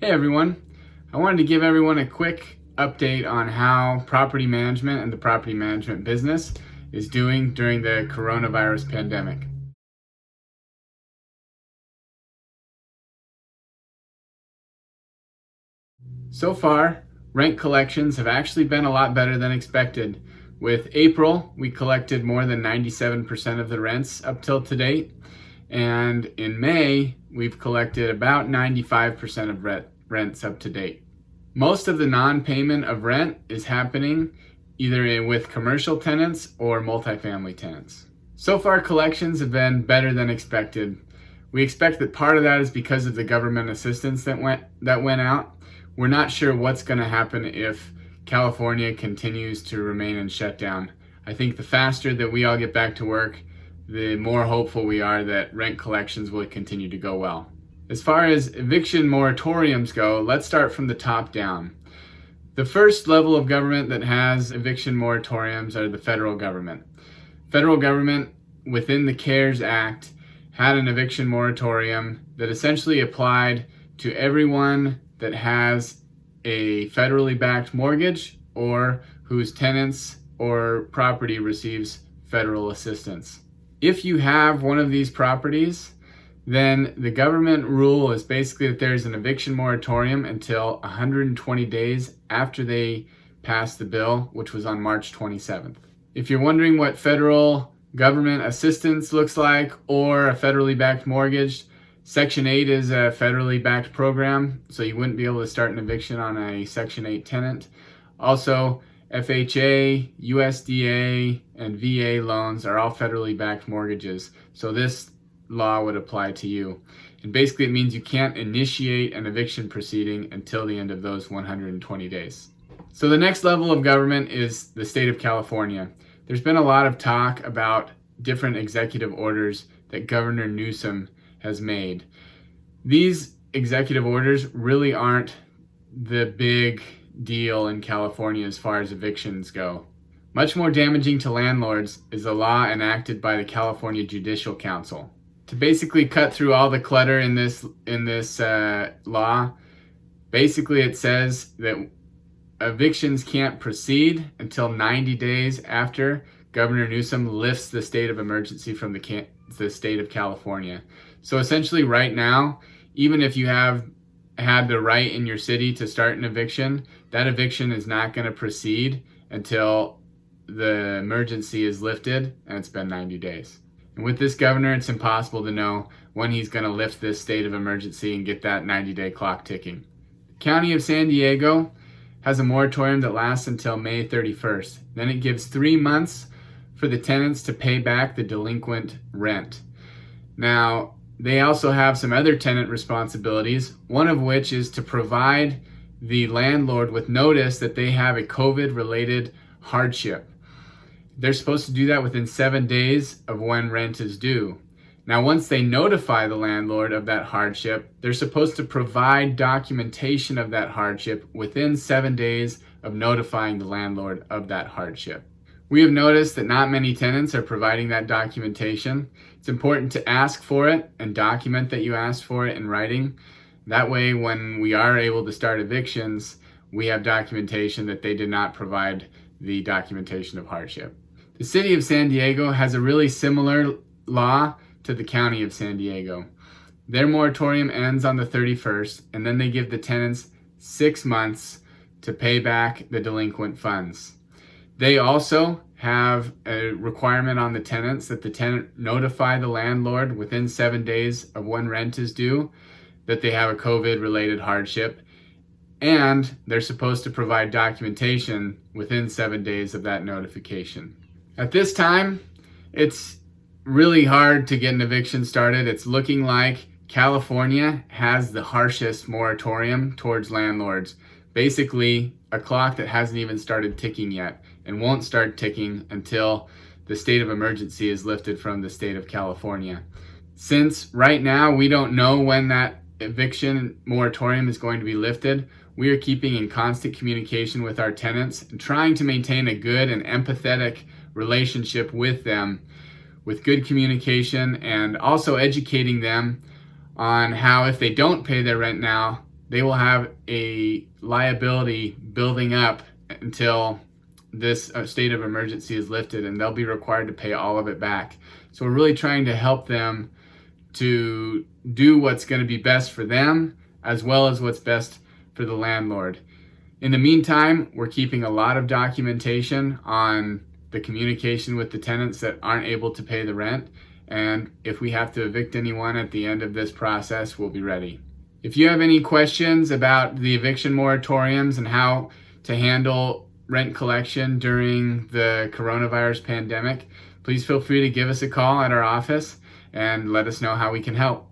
Hey everyone, I wanted to give everyone a quick update on how property management and the property management business is doing during the coronavirus pandemic. So far, rent collections have actually been a lot better than expected. With April, we collected more than 97% of the rents up till to date, and in May, we've collected about 95% of rents up to date. Most of the non-payment of rent is happening either with commercial tenants or multifamily tenants. So far, collections have been better than expected. We expect that part of that is because of the government assistance that went out. We're not sure what's going to happen if California continues to remain in shutdown. I think the faster that we all get back to work, the more hopeful we are that rent collections will continue to go well. As far as eviction moratoriums go, let's start from the top down. The first level of government that has eviction moratoriums are the federal government. Federal government, within the CARES Act, had an eviction moratorium that essentially applied to everyone that has a federally backed mortgage or whose tenants or property receives federal assistance. If you have one of these properties, then the government rule is basically that there's an eviction moratorium until 120 days after they passed the bill, which was on March 27th. If you're wondering what federal government assistance looks like or a federally backed mortgage, Section 8 is a federally backed program, so you wouldn't be able to start an eviction on a Section 8 tenant. Also, FHA, USDA, and VA loans are all federally backed mortgages, so this law would apply to you. And basically it means you can't initiate an eviction proceeding until the end of those 120 days. So the next level of government is the state of California. There's been a lot of talk about different executive orders that Governor Newsom has made. These executive orders really aren't the big deal in California as far as evictions go. Much more damaging to landlords is a law enacted by the California Judicial Council. To basically cut through all the clutter in this law, basically it says that evictions can't proceed until 90 days after Governor Newsom lifts the state of emergency from the state of California. So essentially right now, even if you have had the right in your city to start an eviction, that eviction is not going to proceed until the emergency is lifted and it's been 90 days. And with this governor, it's impossible to know when he's going to lift this state of emergency and get that 90-day clock ticking. The County of San Diego has a moratorium that lasts until May 31st. Then it gives 3 months for the tenants to pay back the delinquent rent. Now, they also have some other tenant responsibilities, one of which is to provide the landlord with notice that they have a COVID-related hardship. They're supposed to do that within 7 days of when rent is due. Now, once they notify the landlord of that hardship, they're supposed to provide documentation of that hardship within 7 days of notifying the landlord of that hardship. We have noticed that not many tenants are providing that documentation. It's important to ask for it and document that you asked for it in writing. That way, when we are able to start evictions, we have documentation that they did not provide the documentation of hardship. The city of San Diego has a really similar law to the county of San Diego. Their moratorium ends on the 31st, and then they give the tenants 6 months to pay back the delinquent funds. They also have a requirement on the tenants that the tenant notify the landlord within 7 days of when rent is due that they have a COVID-related hardship, and they're supposed to provide documentation within 7 days of that notification. At this time, it's really hard to get an eviction started. It's looking like California has the harshest moratorium towards landlords. Basically, a clock that hasn't even started ticking yet and won't start ticking until the state of emergency is lifted from the state of California. Since right now we don't know when that eviction moratorium is going to be lifted, we are keeping in constant communication with our tenants and trying to maintain a good and empathetic relationship with them with good communication, and also educating them on how if they don't pay their rent now, they will have a liability building up until this state of emergency is lifted, and they'll be required to pay all of it back. So we're really trying to help them to do what's going to be best for them as well as what's best for the landlord. In the meantime, we're keeping a lot of documentation on the communication with the tenants that aren't able to pay the rent, and if we have to evict anyone at the end of this process, we'll be ready. If you have any questions about the eviction moratoriums and how to handle rent collection during the coronavirus pandemic, please feel free to give us a call at our office and let us know how we can help.